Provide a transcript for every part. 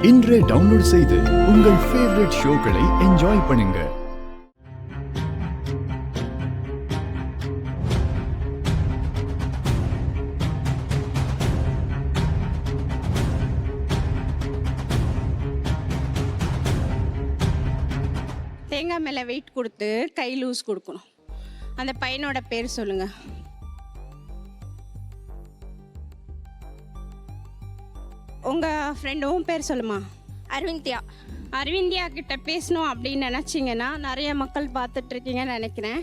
இன்றே டவுன்லோட் செய்து உங்கள் ஃபேவரட் ஷோக்களை என்ஜாய் பண்ணுங்க. தேங்காய் மேலே வெயிட் கொடுத்து கை லூஸ் கொடுக்கணும். அந்த பையனோட பேர் சொல்லுங்க. உங்கள் ஃப்ரெண்டும் பேர் சொல்லுமா? அரவிந்தியா. அரவிந்தியா கிட்ட பேசணும் அப்படின்னு நினச்சிங்கன்னா நிறைய மக்கள் பார்த்துட்ருக்கீங்கன்னு நினைக்கிறேன்.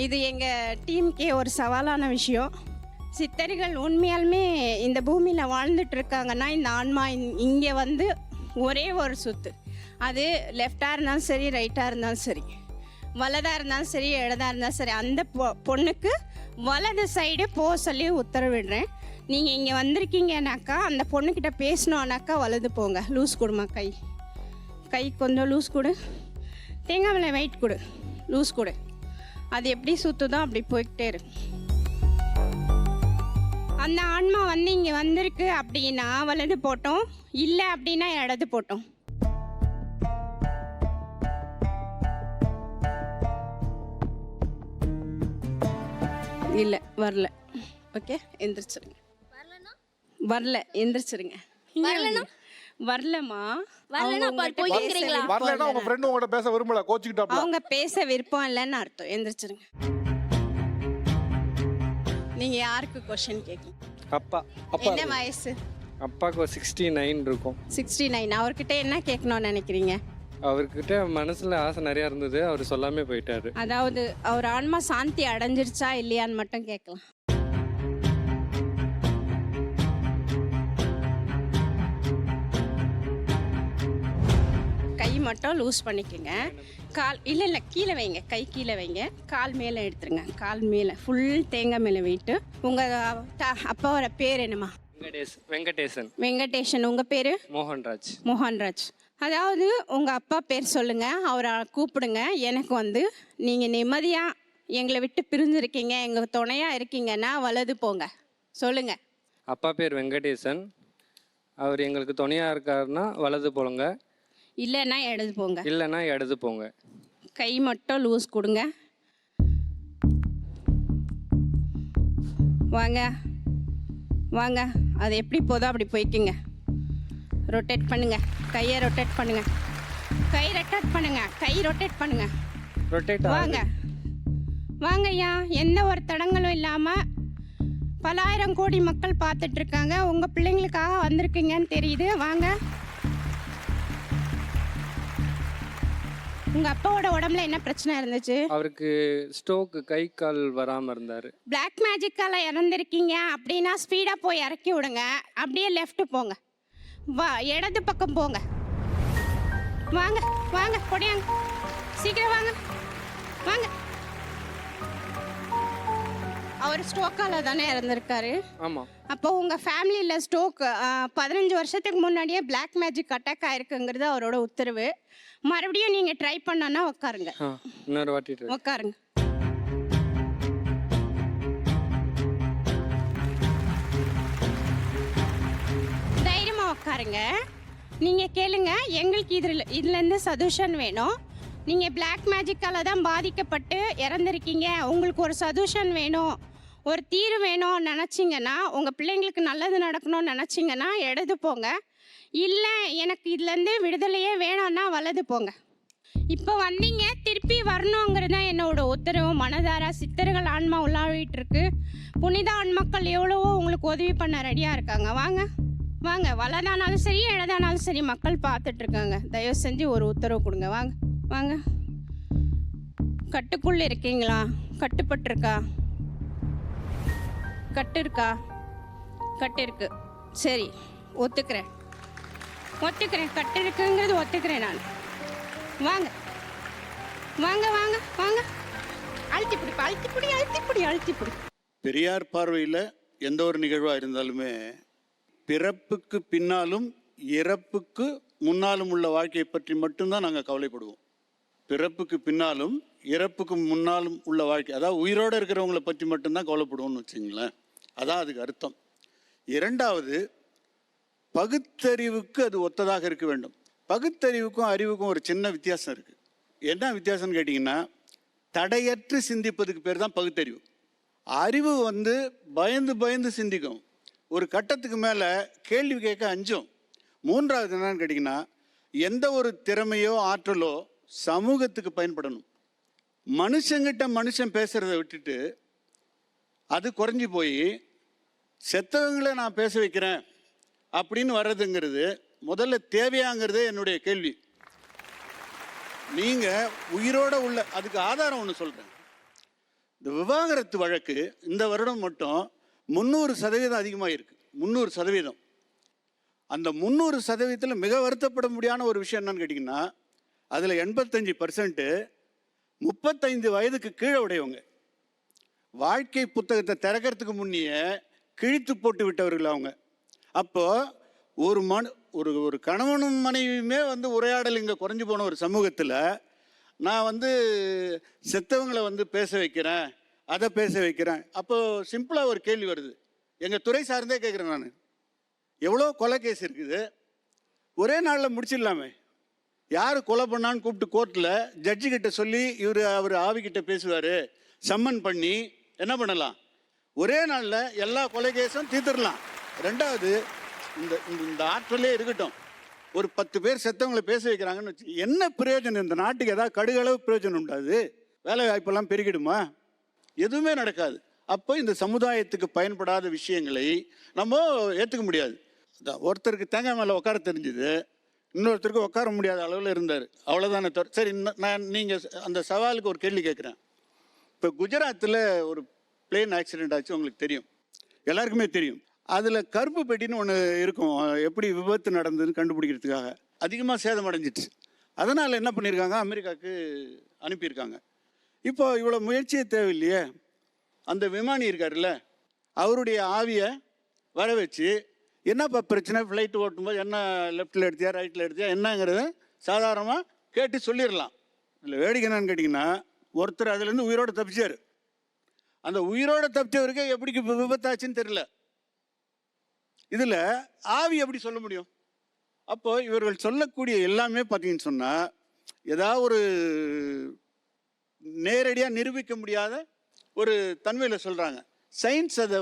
இது எங்கள் டீமுக்கே ஒரு சவாலான விஷயம். சித்தர்கள் உண்மையாலுமே இந்த பூமியில் வாழ்ந்துட்டுருக்காங்கன்னா இந்த ஆன்மா இங்கே வந்து ஒரே ஒரு சுத்து. அது லெஃப்டாக இருந்தாலும் சரி, ரைட்டாக இருந்தாலும் சரி, வலதாக இருந்தாலும் சரி, இடதாக இருந்தாலும் சரி, அந்த பொண்ணுக்கு வலது சைடு போக சொல்லி உத்தரவிடுறேன். நீங்கள் இங்கே வந்திருக்கீங்கனாக்கா அந்த பொண்ணுக்கிட்ட பேசணுன்னாக்கா வலது போங்க. லூஸ் கொடுமா, கை கொஞ்சம் லூஸ் கொடு. தேங்காய் மேலே வெயிட் கொடு, லூஸ் கொடு. அது எப்படி சுற்றுதோ அப்படி போய்கிட்டே இருக்கு. அந்த ஆன்மா வந்து இங்கே வந்திருக்கு அப்படின்னா வலது போட்டோம், இல்லை அப்படின்னா இடது போட்டோம். இல்லை வரல. ஓகே, எந்திரிச்சிருங்க. வரல, எந்திரிச்சிருங்க. வரலமா, அவங்க பேச விருப்பம் இல்லைன்னு அர்த்தம். எந்திரிச்சிருங்க. நீங்க யாருக்கு क्वेश्चन கேட்கணும்? அப்பா. என்ன வயசு? அப்பாக்கு 69 இருக்கும். 69. அவர்கிட்ட என்ன கேட்கணும்னு நினைக்கிறீங்க? அவர்கிட்ட மனசுல ஆசை நிறைய இருந்தது, அவர் சொல்லாமே போயிட்டாரு. அதாவது அவர் ஆன்மா சாந்தி அடைஞ்சிருச்சா இல்லையான்னு மட்டும் கேட்கலாம். கை மட்டும் லூஸ் பண்ணிக்கோங்க. கால் இல்லை கீழே வைங்க. கை கீழே வைங்க. கால் மேலே எடுத்துருங்க. கால் மேலே ஃபுல் தேங்காய் மேலே வெயிட்டு. உங்கள் அப்பாவோட பேர் என்னம்மா? வெங்கடேசன். உங்கள் பேர்? மோகன்ராஜ். அதாவது உங்கள் அப்பா பேர் சொல்லுங்கள், அவரை கூப்பிடுங்க. எனக்கு வந்து நீங்கள் நிம்மதியாக எங்களை விட்டு பிரிஞ்சிருக்கீங்க, எங்கள் துணையாக இருக்கீங்கன்னா வலது போங்க. சொல்லுங்கள். அப்பா பேர் வெங்கடேசன். அவர் எங்களுக்கு துணையாக இருக்காருன்னா வலது போங்க, இல்லைன்னா இடது போங்க. கை மட்டும் லூஸ் கொடுங்க. வாங்க. அது எப்படி போதோ அப்படி போய்க்குங்க. ரொட்டேட் பண்ணுங்க. கையை ரொட்டேட் பண்ணுங்க. கை ரொட்டேட் பண்ணுங்க. வாங்க ஐயா. எந்த ஒரு தடங்களும் இல்லாமல் பலாயிரம் கோடி மக்கள் பார்த்துட்டு இருக்காங்க. உங்கள் பிள்ளைங்களுக்காக வந்திருக்கீங்கன்னு தெரியுது. வாங்க. உங்கள் அப்பாவோட உடம்புல என்ன பிரச்சனை இருந்துச்சு? அவருக்கு ஸ்ட்ரோக், கை கால் வராமல் இருந்தார். பிளாக் மேஜிக்கால இறந்துருக்கீங்க அப்படின்னா ஸ்பீடாக போய் இறக்கி விடுங்க. அப்படியே லெஃப்ட் போங்க. இடது பக்கம் போங்க. வாங்க பொடியாங்க, சீக்கிரம் வாங்க. அவர் ஸ்ட்ரோக்கால தானே இறந்துருக்காரு. ஆமாம். அப்போ உங்கள் ஃபேமிலியில் ஸ்ட்ரோக் 15 வருஷத்துக்கு முன்னாடியே பிளாக் மேஜிக் அட்டாக் ஆயிருக்குங்கிறது அவரோட உத்தரவு. மறுபடியும் நீங்கள் ட்ரை பண்ணனா உட்காருங்க. இன்னொரு வாட்டி உட்காருங்க. தைரியமாக உட்காருங்க. நீங்கள் கேளுங்க. எங்களுக்கு இதுலேருந்து சொல்யூஷன் வேணும். நீங்கள் பிளாக் மேஜிக்கால தான் பாதிக்கப்பட்டு இறந்துருக்கீங்க, உங்களுக்கு ஒரு சொல்யூஷன் வேணும், ஒரு தீர்வு வேணும் நினச்சிங்கன்னா, உங்கள் பிள்ளைங்களுக்கு நல்லது நடக்கணும்னு நினச்சிங்கன்னா இடது போங்க. இல்லை எனக்கு இதுலேருந்து விடுதலையே வேணும்னா வலது போங்க. இப்போ வந்தீங்க, திருப்பி வரணுங்கிறது தான் என்னோட உத்தரவு. மனதார சித்தர்கள் ஆன்மா உள்ளாவிட்டு இருக்கு. புனித ஆன்மாக்கள் எவ்வளவோ உங்களுக்கு உதவி பண்ண ரெடியாக இருக்காங்க. வாங்க. வலதானாலும் சரி, இடதானாலும் சரி, மக்கள் பார்த்துட்ருக்காங்க. தயவு செஞ்சு ஒரு உத்தரவு கொடுங்க. வாங்க. கட்டுக்குள்ளே இருக்கீங்களா? கட்டுப்பட்டிருக்கா? கட்டு இருக்கு. சரி, ஒத்துக்கிறேன். கட்டு இருக்குங்கிறது ஒத்துக்கிறேன் நான். வாங்க. அழுத்திப்பிடி. பெரியார் பார்வையில் எந்த ஒரு நிகழ்வாக இருந்தாலுமே பிறப்புக்கு பின்னாலும் இறப்புக்கு முன்னாலும் உள்ள வாழ்க்கையை பற்றி மட்டும்தான் நாங்கள் கவலைப்படுவோம். பிறப்புக்கு பின்னாலும் இறப்புக்கு முன்னாலும் உள்ள வாழ்க்கை, அதாவது உயிரோடு இருக்கிறவங்களை பற்றி மட்டும்தான் கவலைப்படுவோம்னு வச்சுங்களேன். அதான் அதுக்கு அர்த்தம். இரண்டாவது, பகுத்தறிவுக்கு அது ஒத்ததாக இருக்க வேண்டும். பகுத்தறிவுக்கும் அறிவுக்கும் ஒரு சின்ன வித்தியாசம் இருக்குது. என்ன வித்தியாசம்னு கேட்டிங்கன்னா, தடையற்று சிந்திப்பதுக்கு பேர் தான் பகுத்தறிவு. அறிவு வந்து பயந்து பயந்து சிந்திக்கும், ஒரு கட்டத்துக்கு மேலே கேள்வி கேட்க அஞ்சும். மூன்றாவது என்னன்னு கேட்டிங்கன்னா, எந்த ஒரு திறமையோ ஆற்றலோ சமூகத்துக்கு பயன்படணும். மனுஷங்கிட்ட மனுஷன் பேசுகிறத விட்டுட்டு அது குறைஞ்சி போய் செத்தவங்களை நான் பேச வைக்கிறேன் அப்படின்னு வர்றதுங்கிறது முதல்ல தேவையாங்கிறதே என்னுடைய கேள்வி. நீங்கள் உயிரோடு உள்ள, அதுக்கு ஆதாரம் ஒன்று சொல்கிறேன். இந்த விவாகரத்து வழக்கு இந்த வருடம் மட்டும் 300% அதிகமாக இருக்குது. 300%. அந்த 300%த்தில் மிக வருத்தப்பட முடியாத ஒரு விஷயம் என்னன்னு கேட்டிங்கன்னா, அதில் 85% 35 வயதுக்கு கீழே உடையவங்க. வாழ்க்கை புத்தகத்தை திறக்கிறதுக்கு முன்னையே கிழித்து போட்டு விட்டவர்கள் அவங்க. அப்போது ஒரு கணவனும் மனைவியுமே வந்து உரையாடல் இங்கே குறைஞ்சி போன ஒரு சமூகத்தில் நான் செத்தவங்களை பேச வைக்கிறேன், அதை பேச வைக்கிறேன். அப்போது சிம்பிளாக ஒரு கேள்வி வருது, எங்கள் துறை சார்ந்தே கேட்குறேன் நான். எவ்வளோ கொலை கேஸ் இருக்குது, ஒரே நாளில் முடிச்சிடலாமே. யார் கொலை பண்ணான்னு கூப்பிட்டு கோர்ட்டில் ஜட்ஜிக்கிட்ட சொல்லி அவர் ஆவிக்கிட்ட பேசுவார், சம்மன் பண்ணி என்ன பண்ணலாம், ஒரே நாளில் எல்லா கொலை கேஸும் தீர்த்துடலாம். ரெண்டாவது, இந்த ஆற்றலே இருக்கட்டும், ஒரு 10 பேர் செத்தவங்களை பேச வைக்கிறாங்கன்னு வச்சு என்ன பிரயோஜனம்? இந்த நாட்டுக்கு ஏதாவது கடுகளவு பிரயோஜனம் உண்டாது? வேலை வாய்ப்பெல்லாம் பெருகிடுமா? எதுவுமே நடக்காது. அப்போ இந்த சமுதாயத்துக்கு பயன்படாத விஷயங்களை நம்ம ஏற்றுக்க முடியாது. ஒருத்தருக்கு தேங்காய் மேலே உட்கார தெரிஞ்சுது, இன்னொருத்தருக்கு உட்கார முடியாத அளவில் இருந்தார், அவ்வளோதானே. சரி, நீங்கள் அந்த சவாலுக்கு ஒரு கேள்வி கேட்குறேன். இப்போ குஜராத்தில் ஒரு பிளேன் ஆக்சிடெண்ட் ஆச்சு, உங்களுக்கு தெரியும், எல்லாருக்குமே தெரியும். அதில் கருப்பு பெட்டின்னு ஒன்று இருக்கும், எப்படி விபத்து நடந்ததுன்னு கண்டுபிடிக்கிறதுக்காக. அதிகமாக சேதம் அடைஞ்சிட்டு, அதனால் என்ன பண்ணியிருக்காங்க, அமெரிக்காவுக்கு அனுப்பியிருக்காங்க. இப்போ இவ்வளோ முயற்சியே தேவையில்லையே. அந்த விமானி இருக்கார்ல, அவருடைய ஆவியை வர வச்சு என்னப்பா பிரச்சனை, ஃப்ளைட்டு ஓட்டும்போது என்ன லெஃப்ட்டில் எடுத்தியா ரைட்டில் எடுத்தியா என்னங்கிறத சாதாரணமாக கேட்டு சொல்லிடலாம். இதில் வேடிக்கை என்னன்னு கேட்டிங்கன்னா, ஒருத்தர் அதுலேருந்து உயிரோடு தப்பிச்சார். அந்த உயிரோடு தப்பிச்சவருக்கு எப்படி விபத்தாச்சுன்னு தெரியல. இதில் ஆவி எப்படி சொல்ல முடியும்? அப்போ இவர்கள் சொல்லக்கூடிய எல்லாமே பார்த்தீங்கன்னு சொன்னால் ஏதாவது ஒரு நேரடியாக நிரூபிக்க முடியாத ஒரு தன்மையில் சொல்கிறாங்க. சயின்ஸ் அதை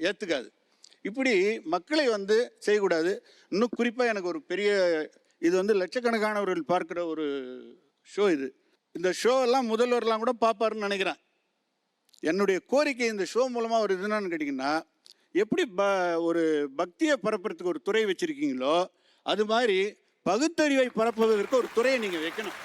ஏற்றுக்காது. இப்படி மக்களை செய்யக்கூடாது. இன்னும் குறிப்பாக எனக்கு ஒரு பெரிய, இது லட்சக்கணக்கானவர்கள் பார்க்குற ஒரு ஷோ இது. இந்த ஷோவெல்லாம் முதல்வரெலாம் கூட பார்ப்பாருன்னு நினைக்கிறேன். என்னுடைய கோரிக்கை இந்த ஷோ மூலமாக ஒரு இதுன்னு கேட்டிங்கன்னா, எப்படி ஒரு பக்தியை பரப்புறதுக்கு ஒரு துறை வச்சுருக்கீங்களோ அது மாதிரி பகுத்தறிவை பரப்புவதற்கு ஒரு துறையை நீங்கள் வைக்கணும்.